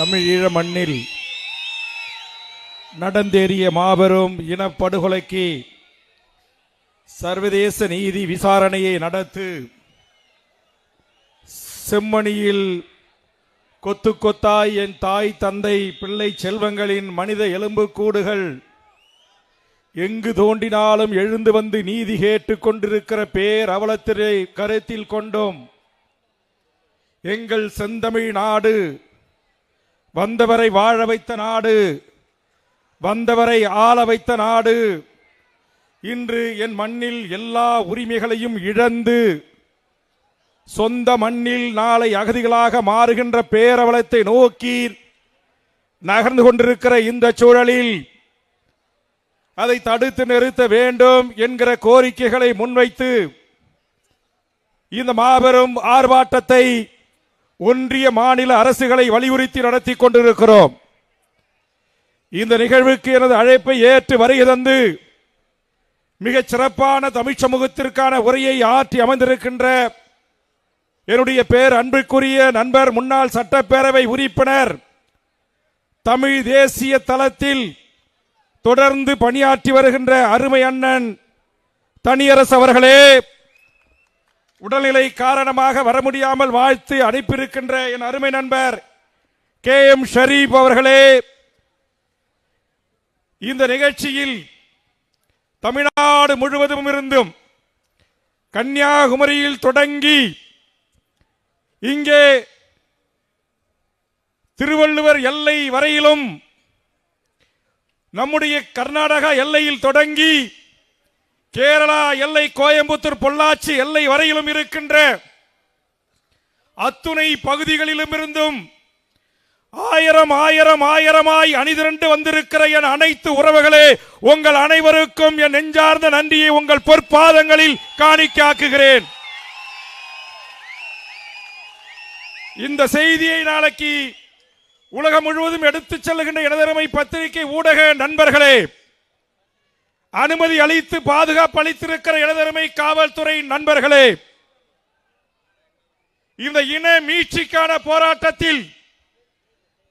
தமிழீழ மண்ணில் நடந்தேறிய மாபெரும் இனப்படுகொலைக்கு சர்வதேச நீதி விசாரணையை நடத்து. செம்மணியில் கொத்து கொத்தாய் என் தாய் தந்தை பிள்ளை செல்வங்களின் மனித எலும்புக்கூடுகள் எங்கு தோண்டினாலும் எழுந்து வந்து நீதி கேட்டுக் கொண்டிருக்கிற பேர் அவலத்திலே கருத்தில் கொண்டோம். எங்கள் செந்தமிழ் நாடு வந்தவரை வாழ வைத்த நாடு, வந்தவரை ஆள வைத்த நாடு இன்று என் மண்ணில் எல்லா உரிமைகளையும் இழந்து சொந்த மண்ணில் நாளை அகதிகளாக மாறுகின்ற பேரவலத்தை நோக்கி நகர்ந்து கொண்டிருக்கிற இந்த சூழலில் அதை தடுத்து நிறுத்த வேண்டும் என்கிற கோரிக்கைகளை முன்வைத்து இந்த மாபெரும் ஆர்ப்பாட்டத்தை ஒன்றிய மாநில அரசுகளை வலியுறுத்தி நடத்தி கொண்டிருக்கிறோம். இந்த நிகழ்வுக்கு எனது அழைப்பை ஏற்று வருகை தந்து மிகச் சிறப்பான தமிழ் சமூகத்திற்கான உரையை ஆற்றி அமர்ந்திருக்கின்ற என்னுடைய பேர் அன்புக்குரிய நண்பர் முன்னாள் சட்டப்பேரவை உறுப்பினர் தமிழ் தேசிய தளத்தில் தொடர்ந்து பணியாற்றி வருகின்ற அருமை அண்ணன் தனியரசு அவர்களே, உடல்நிலை காரணமாக வர முடியாமல் வாழ்த்து அனுப்பியிருக்கின்ற என் அருமை நண்பர் KM ஷரீப் அவர்களே, இந்த நிகழ்ச்சியில் தமிழ்நாடு முழுவதும் இருந்தும் கன்னியாகுமரியில் தொடங்கி இங்கே திருவள்ளுவர் எல்லை வரையிலும் நம்முடைய கர்நாடகா எல்லையில் தொடங்கி கேரளா எல்லை கோயம்புத்தூர் பொள்ளாச்சி எல்லை வரையிலும் இருக்கின்ற அத்துணை பகுதிகளிலும் இருந்தும் ஆயிரம் ஆயிரம் ஆயிரமாய் அணிதிரண்டு வந்திருக்கிற என் அனைத்து உறவுகளே, உங்கள் அனைவருக்கும் என் நெஞ்சார்ந்த நன்றியை உங்கள் பொற்பாதங்களில் காணிக்காக்குகிறேன். இந்த செய்தியை நாளைக்கு உலகம் முழுவதும் எடுத்துச் செல்லுகின்ற எனதருமை பத்திரிகை ஊடக நண்பர்களே, அனுமதி அளித்து பாதுகாப்பு அளித்திருக்கிற எனதருமை காவல்துறை நண்பர்களே, இந்த இன மீட்சிக்கான போராட்டத்தில்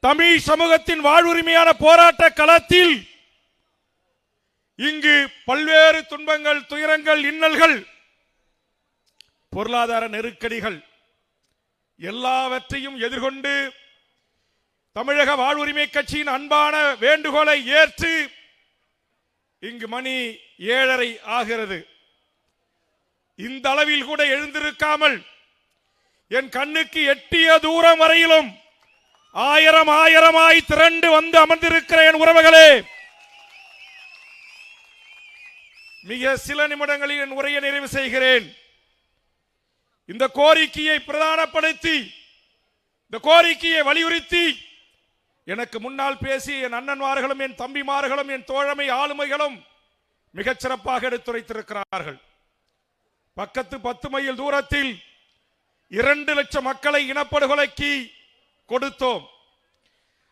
தமிழ் சமூகத்தின் வாழ்வுரிமையான போராட்ட களத்தில் இங்கு பல்வேறு துன்பங்கள், துயரங்கள், இன்னல்கள், பொருளாதார நெருக்கடிகள் எல்லாவற்றையும் எதிர்கொண்டு தமிழக வாழ்வுரிமை கட்சியின் அன்பான வேண்டுகோளை ஏற்று இங்கு மணி 7:30 ஆகிறது. இந்த அளவில் கூட எழுந்திருக்காமல் என் கண்ணுக்கு எட்டிய தூரம் வரையிலும் ஆயிரம் ஆயிரமாய் திரண்டு வந்து அமர்ந்திருக்கிற என் உறவுகளே, மிக சில நிமிடங்களில் என் உரையை நிறைவு செய்கிறேன். இந்த கோரிக்கையை பிரதானப்படுத்தி, இந்த கோரிக்கையை வலியுறுத்தி எனக்கு முன்னால் பேசிய என் அண்ணன்மார்களும் என் தம்பிமார்களும் என் தோழமை ஆளுமைகளும் மிகச் சிறப்பாக எடுத்துரைத்திருக்கிறார்கள். பக்கத்து 10 மைல் தூரத்தில் 2 லட்சம் மக்களை இனப்படுகொலைக்கு கொடுத்தோம்.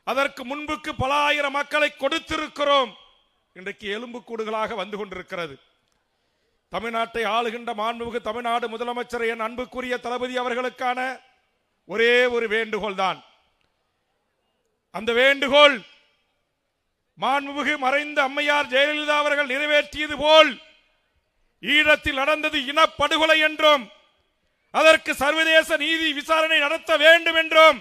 அதற்கு முன்புக்கு பல ஆயிரம் மக்களை கொடுத்திருக்கிறோம். இன்றைக்கு எலும்புக்கூடுகளாக வந்து கொண்டிருக்கிறது. தமிழ்நாட்டை ஆளுகின்ற மாண்புமிகு தமிழ்நாடு முதலமைச்சர் என் அன்புக்குரிய தளபதி அவர்களுக்கான ஒரே ஒரு வேண்டுகோள் தான். அந்த வேண்டுகோள் மாண்புமிகு மறைந்த அம்மையார் ஜெயலலிதா அவர்கள் நிறைவேற்றியது போல் ஈழத்தில் நடந்தது இனப்படுகொலை என்றும் அதற்கு சர்வதேச நீதி விசாரணை நடத்த வேண்டும் என்றும்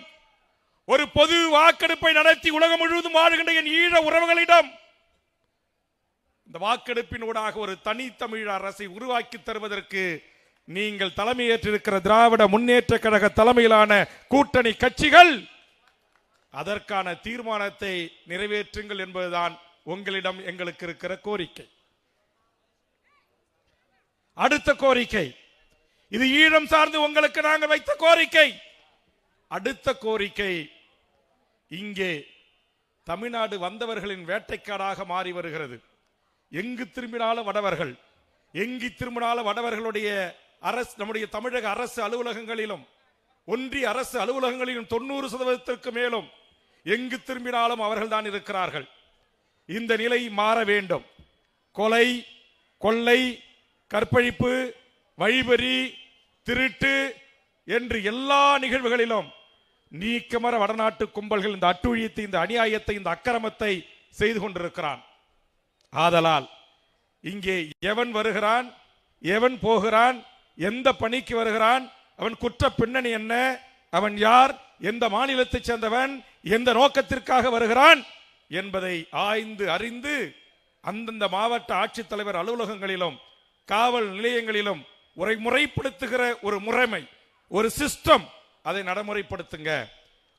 ஒரு பொது வாக்கெடுப்பை நடத்தி உலகம் முழுவதும் வாழ்கின்ற என் ஈழ உறவுகளிடம் இந்த வாக்கெடுப்பின் ஊடாக ஒரு தனித்தமிழ் அரசை உருவாக்கி தருவதற்கு நீங்கள் தலைமையேற்றிருக்கிற திராவிட முன்னேற்ற கழக தலைமையிலான கூட்டணி கட்சிகள் அதற்கான தீர்மானத்தை நிறைவேற்றுங்கள் என்பதுதான் உங்களிடம் எங்களுக்கு இருக்கிற கோரிக்கை. அடுத்த கோரிக்கை, இது ஈழம் சார்ந்து உங்களுக்கு நாங்கள் வைத்த கோரிக்கை. அடுத்த கோரிக்கை, இங்கே தமிழ்நாடு வந்தவர்களின் வேட்டைக்காடாக மாறி வருகிறது. எங்கு திரும்பினாலும் வடவர்கள், எங்கு திரும்பினாலும் வடவர்களுடைய அரசு, நம்முடைய தமிழக அரசு அலுவலகங்களிலும் ஒன்றிய அரசு அலுவலகங்களிலும் 90% மேலும் எங்கு திரும்பினாலும் அவர்கள் தான் இருக்கிறார்கள். இந்த நிலை மாற வேண்டும். கொலை, கொள்ளை, கற்பழிப்பு, வழிபறி, திருட்டு என்று எல்லா நிகழ்வுகளிலும் நீக்கமர வடநாட்டு கும்பல்கள் இந்த அட்டுழியத்தை, இந்த அநியாயத்தை, இந்த அக்கிரமத்தை செய்து கொண்டிருக்கிறான். ஆதலால் இங்கே எவன் வருகிறான், எவன் போகிறான், எந்த பணிக்கு வருகிறான், அவன் குற்ற பின்னணி என்ன, அவன் யார், எந்த மாநிலத்தை சேர்ந்தவன், எந்த நோக்கத்திற்காக வருகிறான் என்பதை ஆய்ந்து அறிந்து அந்தந்த மாவட்ட ஆட்சித்தலைவர் அலுவலகங்களிலும் காவல் நிலையங்களிலும் முறைப்படுத்துகிற ஒரு முறைமை, ஒரு சிஸ்டம், அதை நடைமுறைப்படுத்துங்க.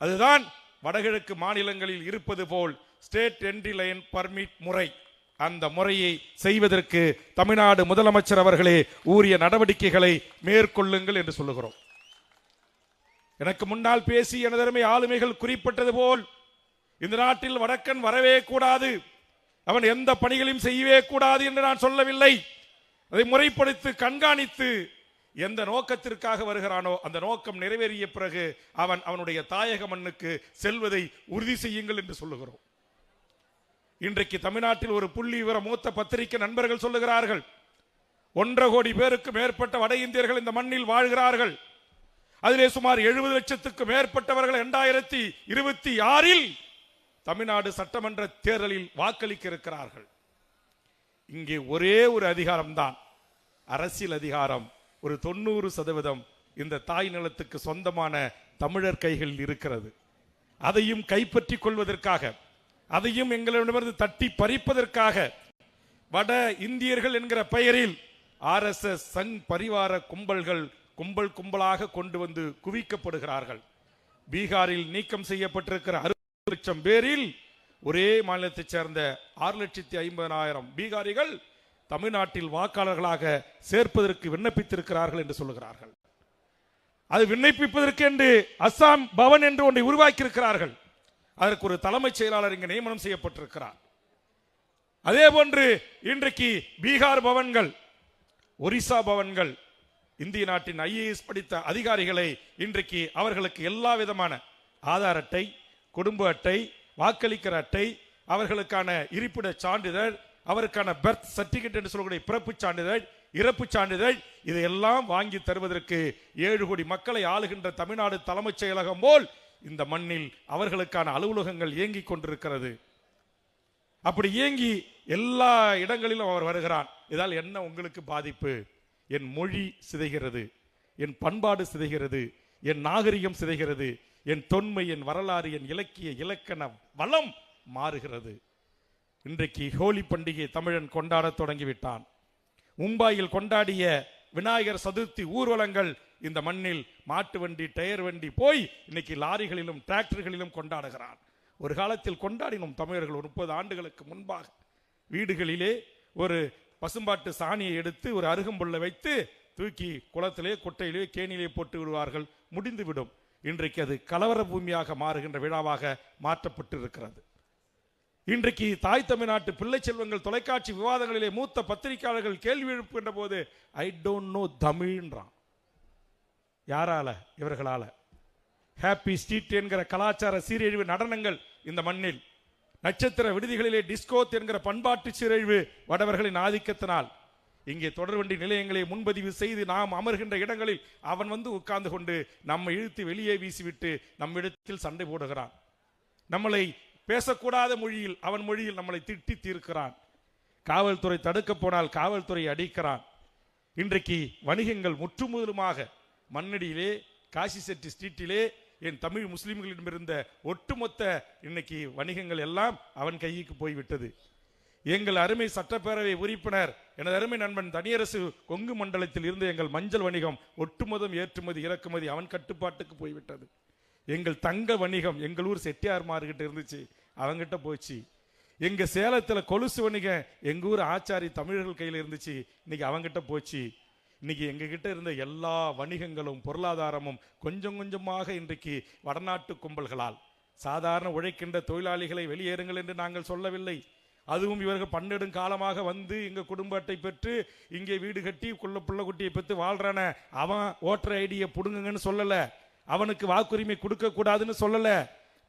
அதுதான் வடகிழக்கு மாநிலங்களில் இருப்பது போல் ஸ்டேட் என்ட்ரி லைன் பர்மிட் முறை. அந்த முறையை செய்வதற்கு தமிழ்நாடு முதலமைச்சர் அவர்களே உரிய நடவடிக்கைகளை மேற்கொள்ளுங்கள் என்று சொல்லுகிறோம். எனக்கு முன்னால் பேசி எனதருமை ஆளுமைகள் குறிப்பிட்டது போல் இந்த நாட்டில் வடக்கன் வரவே கூடாது, அவன் எந்த பணிகளையும் செய்யவே கூடாது என்று நான் சொல்லவில்லை. அதை முறைப்படுத்தி கண்காணித்து எந்த நோக்கத்திற்காக வருகிறானோ அந்த நோக்கம் நிறைவேறிய பிறகு அவனுடைய தாயக மண்ணுக்கு செல்வதை உறுதி செய்யுங்கள் என்று சொல்லுகிறோம். இன்றைக்கு தமிழ்நாட்டில் ஒரு புள்ளி விவர மூத்த பத்திரிகை நண்பர்கள் சொல்லுகிறார்கள், 1.5 கோடி பேருக்கு மேற்பட்ட வட இந்தியர்கள் இந்த மண்ணில் வாழ்கிறார்கள். அதிலே சுமார் 70 லட்சத்துக்கு மேற்பட்டவர்கள் 2026 தமிழ்நாடு சட்டமன்ற தேர்தலில் வாக்களிக்க இருக்கிறார்கள். இங்கே ஒரே ஒரு அதிகாரம்தான், அரசியல் அதிகாரம். ஒரு 90% இந்த தாய் நிலத்துக்கு சொந்தமான தமிழர் கைகளில் இருக்கிறது. அதையும் கைப்பற்றிக் கொள்வதற்காக, அதையும் எங்களிடமிருந்து தட்டி பறிப்பதற்காக வட இந்தியர்கள் என்கிற பெயரில் RSS சங் பரிவார கும்பல்கள் கும்பலாக கொண்டு வந்து குவிக்கப்படுகிறார்கள். பீகாரில் நீக்கம் செய்யப்பட்டிருக்கிற 60 லட்சம் பேரில் ஒரே மாநிலத்தைச் சேர்ந்த 6,50,000 பீகாரிகள் தமிழ்நாட்டில் வாக்காளர்களாக சேர்ப்பதற்கு விண்ணப்பித்திருக்கிறார்கள் என்று சொல்லுகிறார்கள். அது விண்ணப்பிப்பதற்கு என்று அஸ்ஸாம் பவன் என்று ஒன்றை உருவாக்கி இருக்கிறார்கள். அதற்கு ஒரு தலைமைச் செயலாளர் இங்கு நியமனம் செய்யப்பட்டிருக்கிறார். அதே போன்று இன்றைக்கு பீகார் பவன்கள், ஒரிசா பவன்கள் இந்திய நாட்டின் IAS படித்த அதிகாரிகளை இன்றைக்கு அவர்களுக்கு எல்லா விதமான ஆதார் அட்டை, குடும்ப அட்டை, வாக்களிக்கிற அட்டை, அவர்களுக்கான இருப்பிட சான்றிதழ், அவருக்கான பர்த் சர்டிபிகேட் என்று சொல்லக்கூடிய பிறப்பு சான்றிதழ், இறப்பு சான்றிதழ், இதையெல்லாம் வாங்கி தருவதற்கு 7 கோடி மக்களை ஆளுகின்ற தமிழ்நாடு தலைமைச் செயலகம் போல் இந்த மண்ணில் அவர்களுக்கான அலுவலகங்கள் இயங்கிக் கொண்டிருக்கிறது. அப்படி இயங்கி எல்லா இடங்களிலும் அவர் வருகிறான். இதால் என்ன உங்களுக்கு பாதிப்பு? என் மொழி சிதைகிறது, என் பண்பாடு சிதைகிறது, என் நாகரிகம் சிதைகிறது, என் தொன்மை, என் வரலாறு, என் இலக்கிய இலக்கண வளம் மாறுகிறது. இன்றைக்கு ஹோலி பண்டிகை தமிழன் கொண்டாட தொடங்கிவிட்டான். மும்பாயில் கொண்டாடிய விநாயகர் சதுர்த்தி ஊர்வலங்கள் இந்த மண்ணில் மாட்டு வண்டி, டயர் வண்டி போய் இன்னைக்கு லாரிகளிலும் டிராக்டர்களிலும் கொண்டாடுகிறான். ஒரு காலத்தில் கொண்டாடினோம் தமிழர்கள். 30 ஆண்டுகளுக்கு முன்பாக வீடுகளிலே ஒரு பசும்பாட்டு சாணியை எடுத்து ஒரு அருகம்புல்லை வைத்து தூக்கி குளத்திலே, குட்டையிலே, கேணியிலே போட்டு விடுவார்கள், முடிந்துவிடும். இன்றைக்கு அது கலவர பூமியாக மாறுகின்ற விழாவாக மாற்றப்பட்டு இருக்கிறது. இன்றைக்கு தாய் தமிழ்நாட்டு பிள்ளை செல்வங்கள் தொலைக்காட்சி விவாதங்களிலே மூத்த பத்திரிகையாளர்கள் கேள்வி எழுப்புகின்ற போது ஐ டோன்ட் நோ தமிழ்ன்றான். யாரால? இவர்களால. ஹாப்பி ஸ்ட்ரீட் என்கிற கலாச்சார சீரழிவு நடனங்கள் இந்த மண்ணில், நட்சத்திர விடுதிகளிலே டிஸ்கோ என்கிற பண்பாட்டு சீரழிவு வடவர்களின் ஆதிக்கத்தினால் இங்கே தொடர்வண்டி நிலையங்களை முன்பதிவு செய்து நாம் அமர்கின்ற இடங்களில் அவன் வந்து உட்கார்ந்து கொண்டு நம்மை இழுத்து வெளியே வீசிவிட்டு நம்மிடத்தில் சண்டை போடுகிறான். நம்மளை பேசக்கூடாத மொழியில், அவன் மொழியில் நம்மளை திட்டி தீர்க்கிறான். காவல்துறை தடுக்க போனால் காவல்துறை அடிக்கிறான். இன்றைக்கு வணிகங்கள் முற்றுமுதலுமாக மண்ணடியிலே, காசி செட்டி ஸ்ட்ரீட்டிலே என் தமிழ் முஸ்லிம்களிடம் இருந்த ஒட்டுமொத்த இன்னைக்கு வணிகங்கள் எல்லாம் அவன் கைக்கு போய்விட்டது. எங்கள் அருமை சட்டப்பேரவை உறுப்பினர், எனது அருமை நண்பன் தனியரசு கொங்கு மண்டலத்தில் இருந்து எங்கள் மஞ்சள் வணிகம் ஒட்டுமொதம் ஏற்றுமதி இறக்குமதி அவன் கட்டுப்பாட்டுக்கு போய்விட்டது. எங்கள் தங்க வணிகம் எங்கள் ஊர் செட்டியார்மார்கிட்ட இருந்துச்சு, அவங்கிட்ட போச்சு. எங்க சேலத்தில் கொலுசு வணிகம் எங்க ஊர் ஆச்சாரி தமிழர்கள் கையில் இருந்துச்சு, இன்னைக்கு அவங்கிட்ட போச்சு. இன்னைக்கு எங்ககிட்ட இருந்த எல்லா வணிகங்களும் பொருளாதாரமும் கொஞ்சம் கொஞ்சமாக இன்றைக்கு வடநாட்டு கும்பல்களால், சாதாரண உழைக்கின்ற தொழிலாளிகளை வெளியேறுங்கள் என்று நாங்கள் சொல்லவில்லை. அதுவும் இவர்கள் பன்னெடும் காலமாக வந்து இங்க குடும்ப அட்டை பெற்று இங்கே வீடு கட்டி பிள்ளை குட்டியை பெற்று வாழ்றான, அவன் ஓட்டர் ஐடியை புடுங்குங்கன்னு சொல்லல, அவனுக்கு வாக்குரிமை கொடுக்க கூடாதுன்னு சொல்லல.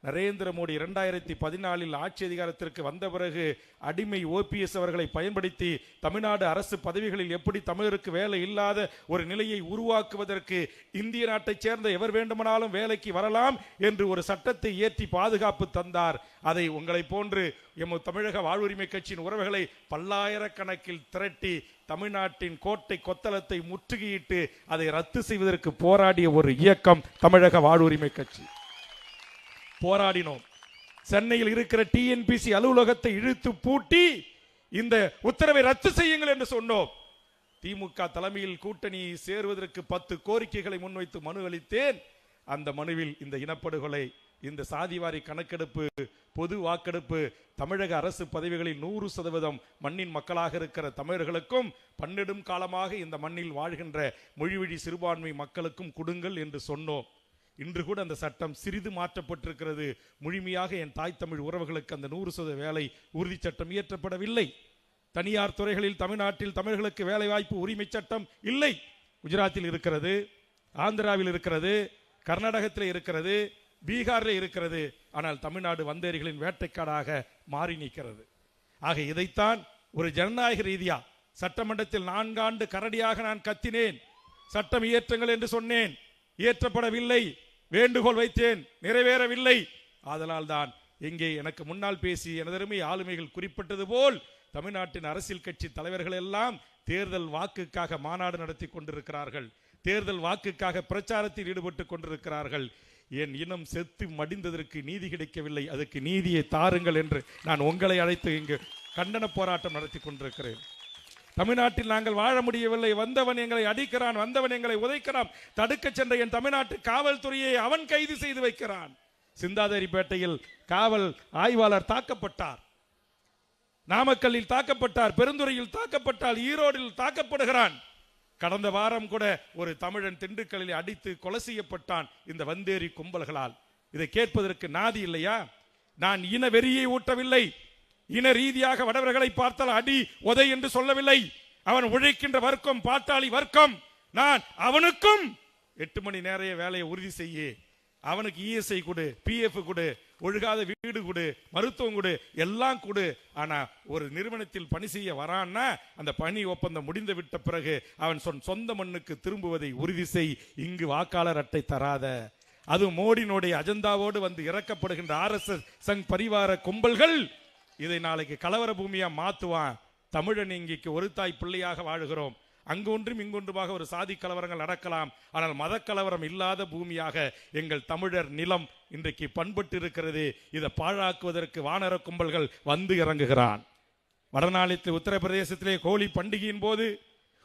நரேந்திர மோடி 2014 ஆட்சி அதிகாரத்திற்கு வந்த பிறகு அடிமை OPS அவர்களை பயன்படுத்தி தமிழ்நாடு அரசு பதவிகளில் எப்படி தமிழருக்கு வேலை இல்லாத ஒரு நிலையை உருவாக்குவதற்கு இந்திய நாட்டைச் சேர்ந்த எவர் வேண்டுமானாலும் வேலைக்கு வரலாம் என்று ஒரு சட்டத்தை இயற்றி பாதுகாப்பு தந்தார். அதை உங்களை போன்று எமது தமிழக வாழ்வுரிமை கட்சியின் உறவுகளை பல்லாயிரக்கணக்கில் திரட்டி தமிழ்நாட்டின் கோட்டை கொத்தளத்தை முற்றுகையிட்டு அதை ரத்து செய்வதற்கு போராடிய ஒரு இயக்கம் தமிழக வாழ்வுரிமை கட்சி. போராடினோம். சென்னையில் இருக்கிற TNPC அலுவலகத்தை இழுத்து பூட்டி இந்த உத்தரவை ரத்து செய்யுங்கள் என்று சொன்னோம். திமுக தலைமையில் கூட்டணி சேருவதற்கு 10 கோரிக்கைகளை முன்வைத்து மனு அளித்தேன். அந்த மனுவில் இந்த இனப்படுகொலை, இந்த சாதிவாரி கணக்கெடுப்பு, பொது வாக்கெடுப்பு, தமிழக அரசு பதவிகளில் 100% மண்ணின் மக்களாக இருக்கிற தமிழர்களுக்கும் பன்னெடும் காலமாக இந்த மண்ணில் வாழ்கின்ற மொழிவழி சிறுபான்மை மக்களுக்கும் கொடுங்கள் என்று சொன்னோம். இன்று கூட அந்த சட்டம் சிறிது மாற்றப்பட்டிருக்கிறது. முழுமையாக என் தாய் தமிழ் உறவுகளுக்கு அந்த 100% வேலை உறுதி சட்டம் இயற்றப்படவில்லை. தனியார் துறைகளில் தமிழ்நாட்டில் தமிழர்களுக்கு வேலை வாய்ப்பு உரிமை சட்டம் இல்லை. குஜராத்தில் இருக்கிறது, ஆந்திராவில் இருக்கிறது, கர்நாடகத்தில் இருக்கிறது, பீகாரில் இருக்கிறது. ஆனால் தமிழ்நாடு வந்தேரிகளின் வேட்டைக்காடாக மாறி நிற்கிறது. ஆக இதைத்தான் ஒரு ஜனநாயக ரீதியா சட்டமன்றத்தில் 4 ஆண்டு கரடியாக நான் கத்தினேன். சட்டம் இயற்றுங்கள் என்று சொன்னேன், இயற்றப்படவில்லை. வேண்டுகோள் வைத்தேன், நிறைவேறவில்லை. ஆதலால் தான் இங்கே எனக்கு முன்னால் பேசி எனதருமை ஆளுமைகள் குறிப்பிட்டது போல் தமிழ்நாட்டின் அரசியல் கட்சி தலைவர்கள் எல்லாம் தேர்தல் வாக்குக்காக மாநாடு நடத்தி கொண்டிருக்கிறார்கள், தேர்தல் வாக்குக்காக பிரச்சாரத்தில் ஈடுபட்டு கொண்டிருக்கிறார்கள். என் இனம் செத்து மடிந்ததற்கு நீதி கிடைக்கவில்லை, அதுக்கு நீதியை தாருங்கள் என்று நான் உங்களை அழைத்து இங்கு கண்டன போராட்டம் நடத்தி கொண்டிருக்கிறேன். தமிழ்நாட்டில் நாங்கள் வாழ முடியவில்லை, வந்தவன் எங்களை அடிக்கிறான், வந்தவன் எங்களை உதைக்கிறான். தடுக்க சென்ற என் தமிழ்நாட்டு காவல்துறையை அவன் கைது செய்து வைக்கிறான். சிந்தாதிரிப்பேட்டையில் காவல் ஆய்வாளர் தாக்கப்பட்டார், நாமக்கல்லில் தாக்கப்பட்டார், பெருந்துறையில் தாக்கப்பட்டார், ஈரோடில் தாக்கப்படுகிறான். கடந்த வாரம் கூட ஒரு தமிழன் திண்டுக்கல்லில் அடித்து கொலை செய்யப்பட்டான் இந்த வந்தேரி கும்பல்களால். இதை கேட்பதற்கு நாதி இல்லையா? நான் இன வெறியை ஊட்டவில்லை, இன ரீதியாக வடவர்களை பார்த்தால் அடி உதை என்று சொல்லவில்லை. அவன் உழைக்கின்ற வர்க்கம் பாட்டாளி வர்க்கம். நான் அவனுக்கும் 8 மணி நேர வேலையை உறுதி செய்ய, அவனுக்கு ESI கொடு, PF கொடு, ஒழுகாத வீடு கொடு, மருத்துவம் கொடு, எல்லாம் கொடு. ஆனா ஒரு நிறுவனத்தில் பணி செய்ய வரான்னா அந்த பணி ஒப்பந்தம் முடிந்து விட்ட பிறகு அவன் சொந்த மண்ணுக்கு திரும்புவதை உறுதி செய். இங்கு வாக்காளர் அட்டை தராத, அது மோடியினுடைய அஜெண்டாவோடு வந்து இறக்கப்படுகின்ற RSS சங் பரிவார கும்பல்கள் இதை நாளைக்கு கலவர பூமியா மாத்துவான். தமிழன் இங்கு ஒரு தாய் பிள்ளையாக வாழுகிறோம். அங்கொன்றும் இங்கொன்றுமாக ஒரு சாதி கலவரங்கள் நடக்கலாம், ஆனால் மத கலவரம் இல்லாத பூமியாக எங்கள் தமிழர் நிலம் இன்றைக்கு பண்பட்டு இருக்கிறது. இதை பாழாக்குவதற்கு வானர கும்பல்கள் வந்து இறங்குகிறான். வடநாளில் உத்தரப்பிரதேசத்திலே ஹோலி பண்டிகையின் போது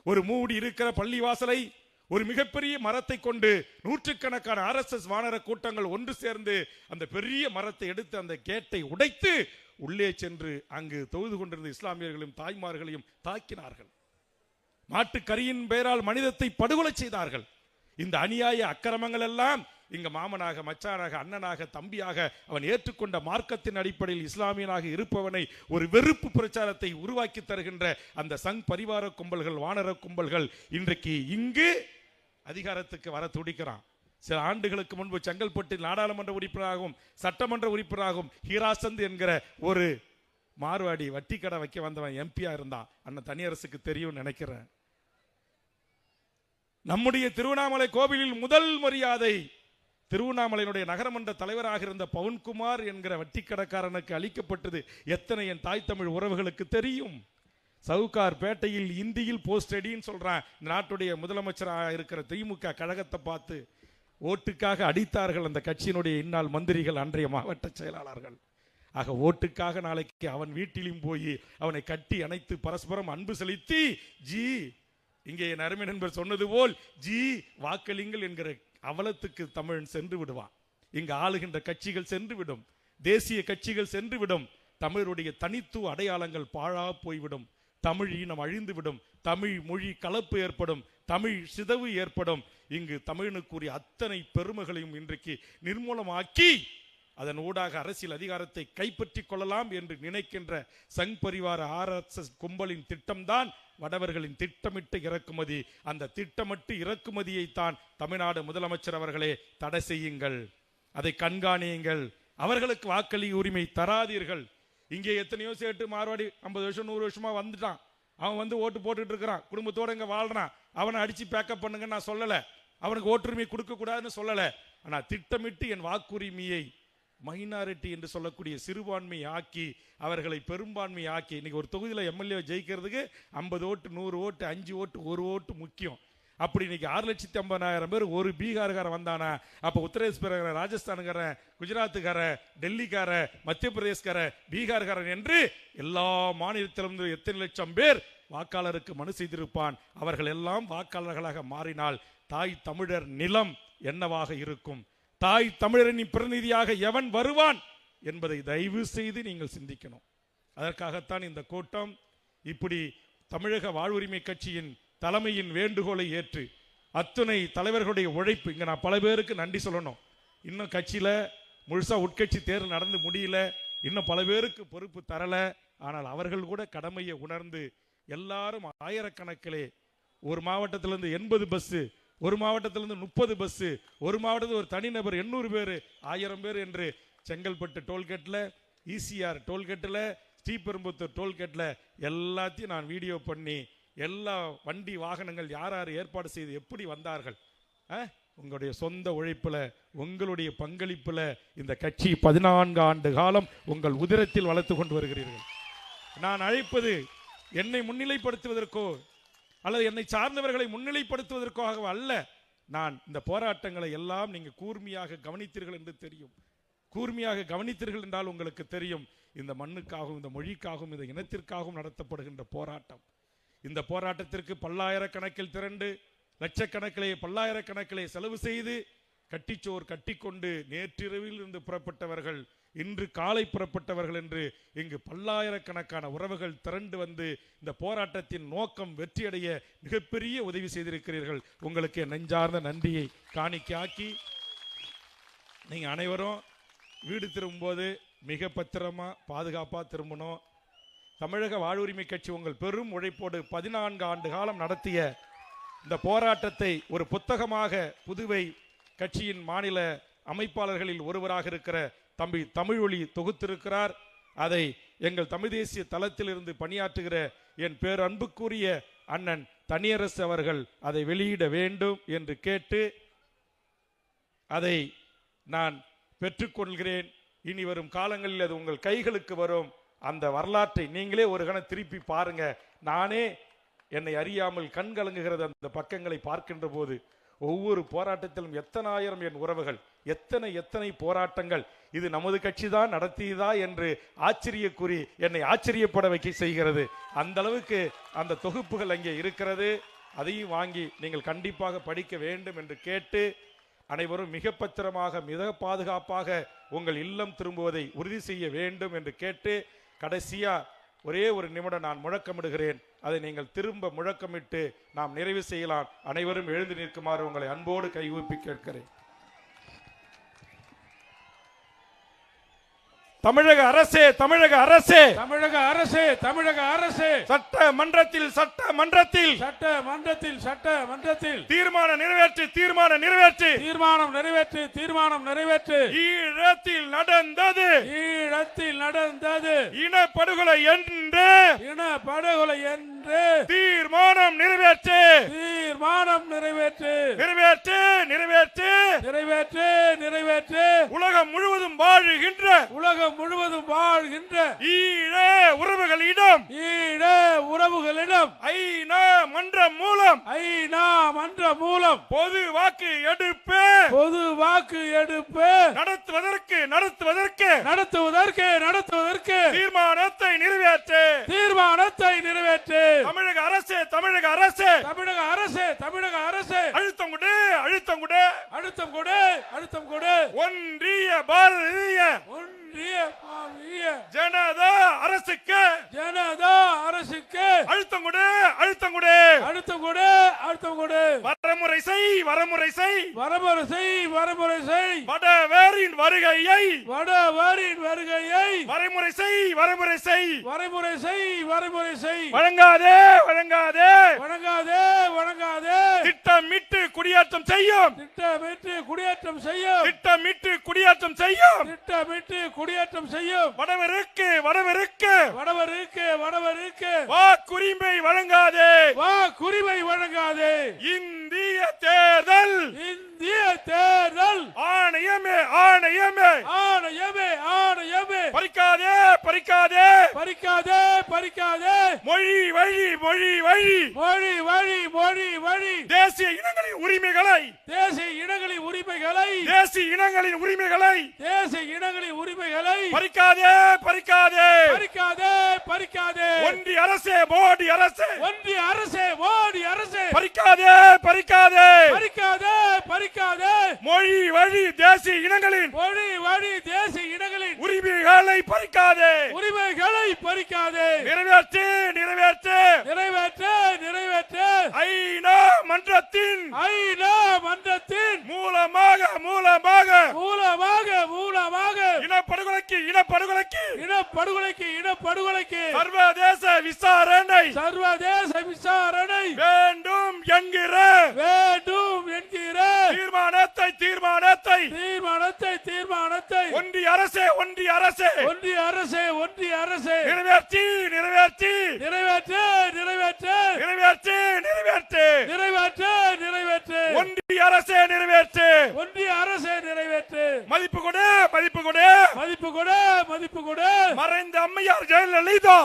ஒரு மூடி இருக்கிற பள்ளிவாசலை ஒரு மிகப்பெரிய மரத்தை கொண்டு நூற்றுக்கணக்கான RSS வானர கூட்டங்கள் ஒன்று சேர்ந்து அந்த பெரிய மரத்தை எடுத்து அந்த கேட்டை உடைத்து உள்ளே சென்று அங்கு தொழுது கொண்டிருந்த இஸ்லாமியர்களையும் தாய்மார்களையும் தாக்கினார்கள். மாட்டுக்கரியின் பெயரால் மனிதத்தை படுகொலை செய்தார்கள். இந்த அநியாய அக்கிரமங்கள் எல்லாம் இங்க மாமனாக, மச்சானாக, அண்ணனாக, தம்பியாக அவன் ஏற்றுக்கொண்ட மார்க்கத்தின் அடிப்படையில் இஸ்லாமியனாக இருப்பவனை ஒரு வெறுப்பு பிரச்சாரத்தை உருவாக்கி தருகின்ற அந்த சங் பரிவார கும்பல்கள், வானர கும்பல்கள் இன்றைக்கு இங்கு அதிகாரத்துக்கு வர துடிக்கிறான். சில ஆண்டுகளுக்கு முன்பு செங்கல்பட்டில் நாடாளுமன்ற உறுப்பினராகவும் சட்டமன்ற உறுப்பினராகவும் ஹீராசந்த் என்கிற ஒரு மார்வாடி வட்டி கடை வைக்க வந்தவன் MP இருந்தான். அண்ணன் தனியரசுக்கு தெரியும் நினைக்கிறேன். நம்முடைய திருவண்ணாமலை கோவிலில் முதல் மரியாதை திருவண்ணாமலையினுடைய நகரமன்ற தலைவராக இருந்த பவுன்குமார் என்கிற வட்டிக்கடைக்காரனுக்கு அளிக்கப்பட்டது எத்தனை என் தாய் தமிழ் உறவுகளுக்கு தெரியும். சவுகார் பேட்டையில் இந்தியில் போஸ்ட் அடின்னு சொல்றான். இந்த நாட்டுடைய முதலமைச்சராக இருக்கிற திமுக கழகத்தை பார்த்து ஓட்டுக்காக அடித்தார்கள் அந்த கட்சியினுடைய இந்நாள் மந்திரிகள், அன்றைய மாவட்ட செயலாளர்கள். ஆக ஓட்டுக்காக நாளைக்கு அவன் வீட்டிலும் போய் அவனை கட்டி அணைத்து பரஸ்பரம் அன்பு செலுத்தி ஜி இங்கே என் அருமை நண்பர் சொன்னது போல் ஜி வாக்களிங்கள் என்கிற அவலத்துக்கு தமிழன் சென்று விடுவான். இங்கு ஆளுகின்ற கட்சிகள் சென்று விடும், தேசிய கட்சிகள் சென்று விடும், தமிழருடைய தனித்துவ அடையாளங்கள் பாழா போய்விடும், தமிழ் இனம் அழிந்துவிடும், தமிழ் மொழி கலப்பு ஏற்படும், தமிழ் சிதவு ஏற்படும். இங்கு தமிழனுக்குரிய அத்தனை பெருமைகளையும் இன்றைக்கு நிர்மூலமாக்கி அதன் ஊடாக அரசியல் அதிகாரத்தை கைப்பற்றி கொள்ளலாம் என்று நினைக்கின்ற சங் பரிவார RSS கும்பலின் திட்டம்தான் வடவர்களின் திட்டமிட்டு இறக்குமதி. அந்த திட்டமிட்டு இறக்குமதியை தான் தமிழ்நாடு முதலமைச்சர் அவர்களே தடை செய்யுங்கள், அதை கண்காணியுங்கள். அவர்களுக்கு வாக்களி உரிமை தராதீர்கள். இங்கே எத்தனையோ சேட்டு மார்வாடி 50 வருஷம் 100 வருஷமா வந்துட்டான். அவன் வந்து ஓட்டு போட்டுட்டு இருக்கிறான், குடும்பத்தோட இங்க வாழ்றான். அவனை அடிச்சு பேக்கப் பண்ணுங்க நான் சொல்லல, அவனுக்கு ஓட்டுரிமை கொடுக்க கூடாதுன்னு சொல்லல. ஆனா திட்டமிட்டு என் வாக்குரிமையை மைனாரிட்டி என்று சொல்லக்கூடிய சிறுபான்மை ஆக்கி அவர்களை பெரும்பான்மை ஆக்கி, இன்னைக்கு ஒரு தொகுதியில் எம்எல்ஏ ஜெயிக்கிறதுக்கு 50 ஓட்டு 100 ஓட்டு 5 ஓட்டு 1 ஓட்டு முக்கியம். அப்படி இன்னைக்கு 6,50,000 பேர் ஒரு பீகார்காரன் வந்தானா, அப்ப உத்தரப்பிரதேச ராஜஸ்தானுக்காரன், குஜராத்துக்காரன், டெல்லிக்காரன், மத்திய பிரதேசக்காரன், பீகார்காரன் என்று எல்லா மாநிலத்திலிருந்து எத்தனை லட்சம் பேர் வாக்காளருக்கு மனு செய்திருப்பான். அவர்கள் எல்லாம் வாக்காளர்களாக மாறினால் தாய் தமிழர் நிலம் என்னவாக இருக்கும்? தாய் தமிழரின் பிரதிநிதியாக எவன் வருவான் என்பதை தயவு செய்து நீங்கள் சிந்திக்கணும். அதற்காகத்தான் இந்த கூட்டம். இப்படி தமிழக வாழ்வுரிமை கட்சியின் தலைமையின் வேண்டுகோளை ஏற்று அத்துணை தலைவர்களுடைய உழைப்பு, இங்க நான் பல பேருக்கு நன்றி சொல்லணும். இன்னும் கட்சியில முழுசா உட்கட்சி தேர்தல் நடந்து முடியல, இன்னும் பல பேருக்கு பொறுப்பு தரல. ஆனால் அவர்கள் கூட கடமையை உணர்ந்து எல்லாரும் ஆயிரக்கணக்கிலே, ஒரு மாவட்டத்திலிருந்து 80 பஸ், ஒரு மாவட்டத்திலிருந்து 30 பஸ், ஒரு மாவட்டத்தில் ஒரு தனிநபர் 800 பேர் 1000 பேர் என்று செங்கல்பட்டு டோல்கேட்ல, ஈசிஆர் டோல்கேட்ல, ஸ்ரீபெரும்புத்தூர் டோல்கேட்ல எல்லாத்தையும் நான் வீடியோ பண்ணி எல்லா வண்டி வாகனங்கள் யார் யார் ஏற்பாடு செய்து எப்படி வந்தார்கள், உங்களுடைய சொந்த உழைப்புல உங்களுடைய பங்களிப்புல இந்த கட்சி 14 ஆண்டு காலம் உங்கள் உதிரத்தில் வளர்த்து கொண்டு வருகிறீர்கள். நான் அழைப்பது என்னை முன்னிலைப்படுத்துவதற்கோ அல்லது என்னை சார்ந்தவர்களை முன்னிலைப்படுத்துவதற்காக அல்ல. நான் இந்த போராட்டங்களை எல்லாம் நீங்க கூர்மையாக கவனித்தீர்கள் என்று தெரியும். கூர்மையாக கவனித்தீர்கள் என்றால் உங்களுக்கு தெரியும், இந்த மண்ணுக்காகவும் இந்த மொழிக்காகவும் இந்த இனத்திற்காகவும் நடத்தப்படுகின்ற போராட்டம். இந்த போராட்டத்திற்கு பல்லாயிரக்கணக்கில் திரண்டு லட்சக்கணக்கிலே பல்லாயிரக்கணக்கிலே செலவு செய்து கட்டிச்சோர் கட்டிக்கொண்டு நேற்றிரவில் இருந்து புறப்பட்டவர்கள், இன்று காலை புறப்பட்டவர்கள் என்று இங்கு பல்லாயிரக்கணக்கான உறவுகள் திரண்டு வந்து இந்த போராட்டத்தின் நோக்கம் வெற்றியடைய மிகப்பெரிய உதவி செய்திருக்கிறீர்கள். உங்களுக்கு நெஞ்சார்ந்த நன்றியை காணிக்காக்கி, நீங்க அனைவரும் வீடு திரும்பும்போது மிக பத்திரமா பாதுகாப்பா திரும்பணும். தமிழக வாழ்வுரிமை கட்சி உங்கள் பெரும் உழைப்போடு 14 ஆண்டு காலம் நடத்திய இந்த போராட்டத்தை ஒரு புத்தகமாக புதுவை கட்சியின் மாநில அமைப்பாளர்களில் ஒருவராக இருக்கிற தம்பி தமிழொலி தொகுத்திருக்கிறார். அதை எங்கள் தமிழ் தேசிய தளத்தில் இருந்து பணியாற்றுகிற என் பேரன்புக்குரிய அண்ணன் தனியரசு அவர்கள் அதை வெளியிட வேண்டும் என்று கேட்டு அதை நான் பெற்றுக்கொள்கிறேன். இனி வரும் காலங்களில் அது உங்கள் கைகளுக்கு வரும். அந்த வரலாற்றை நீங்களே ஒரு கணம் திருப்பி பாருங்க. நானே என்னை அறியாமல் கண் கலங்குகிறது அந்த பக்கங்களை பார்க்கின்ற போது. ஒவ்வொரு போராட்டத்திலும் எத்தனாயிரம் என் உறவுகள், எத்தனை போராட்டங்கள், இது நமது கட்சி தான் நடத்தியதா என்று ஆச்சரியக்குறி என்னை ஆச்சரியப்பட வைக்க செய்கிறது. அந்த அளவுக்கு அந்த தொகுப்புகள் அங்கே இருக்கிறது. அதையும் வாங்கி நீங்கள் கண்டிப்பாக படிக்க வேண்டும் என்று கேட்டு, அனைவரும் மிக பத்திரமாக மிக பாதுகாப்பாக உங்கள் இல்லம் திரும்புவதை உறுதி செய்ய வேண்டும் என்று கேட்டு, கடைசியா ஒரே ஒரு நிமிடம் நான் முழக்கமிடுகிறேன். அதை நீங்கள் திரும்ப முழக்கமிட்டு நாம் நிறைவு செய்யலாம். அனைவரும் எழுந்து நிற்குமாறு உங்களை அன்போடு கைகூப்பி கேட்கிறேன். தமிழக அரசே, தமிழக அரசே, தமிழக அரசே, தமிழக அரசே, சட்டமன்றத்தில் சட்டமன்றத்தில் சட்டமன்றத்தில் சட்டமன்றத்தில் தீர்மானம் நிறைவேற்று, தீர்மானம் நிறைவேற்று, தீர்மானம் நிறைவேற்று, தீர்மானம் நிறைவேற்று. ஈழத்தில் நடந்தது, ஈழத்தில் நடந்தது இனப்படுகொலை என்று, இனப்படுகொலை என்று தீர்மானம் நிறைவேற்று, தீர்மானம் நிறைவேற்று, நிறைவேற்று, நிறைவேற்று, நிறைவேற்று, நிறைவேற்று. உலகம் முழுவதும் வாழுகின்ற, உலகம் முழுவதும் வாழ்கின்ற ஈழ உறவுகளிடம், ஈழ உறவுகளிடம் ஐநா மன்றம் மூலம், ஐநா மன்றம் மூலம் பொது வாக்கு எடுப்பு, பொது வாக்கு எடுப்பு நடத்துவதற்கு நடத்துவதற்கு நடத்துவதற்கு நடத்துவதற்கு தீர்மானத்தை நிறைவேற்று, தீர்மானத்தை நிறைவேற்று. தமிழக அரசு, தமிழக அரசு, தமிழக அரசு, தமிழக அரசு, அழுத்தம் கொடு, அழுத்தம் கொடு, அழுத்தம் கொடு, அழுத்தம் கொடு. ஒன்றிய பாரதிய ஒன்றிய புதிய ஜனதா அரசுக்கு ஜனதா அரசுக்கு அழுத்தம் கொடு அழுத்தம் கொடு அழுத்தம் கொடு அழுத்தம் கொடு வரமுறை செய் வரமுறை செய் வரமுறை செய் வரமுறை செய் வடவேரின் வருகையை வடவாரின் வருகையை வரைமுறை செய் வரைமுறை செய் வரைமுறை செய் வரைமுறை செய் வழங்காதே வழங்காதே வணங்காதே வணங்காதே திட்டமிட்டு குடியேற்றம் செய்யும் திட்டமிட்டு குடியேற்றம் செய்யும் திட்டமிட்டு குடியேற்றம் செய்யும் திட்டமிட்டு குடியேற்றம் செய்யும் வடவருக்கு வடவருக்கு வடவருக்கு வடவருக்கு வாக்குரிமை வழங்காதே வா குறிமை வழங்காதே இந்திய தேர்தல் இந்திய தேர்தல் ஆணையமே ஆணையமே ஆணையமே ஆணையமே பறிக்காதே பறிக்காதே பறிக்காதே பறிக்காதே மொழி வழி மொழி வழி மொழி வழி மொழி வழி தேசிய இனங்களின் உரிமைகளை தேசிய இனங்களின் உரிமைகளை தேசிய இனங்களின் உரிமைகளை தேசிய இனங்களின் உரிமைகளை பறிக்காதே பறிக்காதே பறிக்காதே பறிக்காதே ஒன்றிய அரசே மோடி அரசே ஒன்றிய அரசே மோடி அரசே பறிக்காதே பறிக்காதே பறிக்காதே பறிக்காதே மொழி வழி தேசிய இனங்களின் மொழி வழி தேசிய இனங்களின் உரிமைகளை பறிக்காதே உரிமைகளை பறிக்காதே நிறைவேற்று நிறைவேற்று நிறைவேற்று நிறைவேற்று ஐநா மன்றத்தின் ஐநா மன்றத்தின் மூலமாக மூலமாக மூலமாக மூலமாக இனப்படுகொலைக்கு இனப்படுகொலைக்கு இனப்படுகொலைக்கு இனப்படுகொலைக்கு சர்வதேச விசாரணை சர்வதேச விசாரணை வேண்டும் என்கிற வேண்டும் என்கிற தீர்மானத்தை தீர்மானத்தை தீர்மானத்தை தீர்மானத்தை ஒன்றிய அரசே ஒன்றிய அரசே ஒன்றிய அரசே ஒன்றிய அரசே நிறைவேற்றி நிறைவேற்றி நிறைவேற்று நிறைவேற்று நிறைவேற்றி நிறைவேற்று நிறைவேற்று நிறைவேற்று ஒன்றிய அரசே நிறைவேற்று ஒன்றிய அரசே நிறைவேற்று மதிப்பு கொடு மதிப்பு கொடு மதிப்பு கொடு மதிப்பு கொடு மறைந்த அம்மையார் ஜெயலலிதா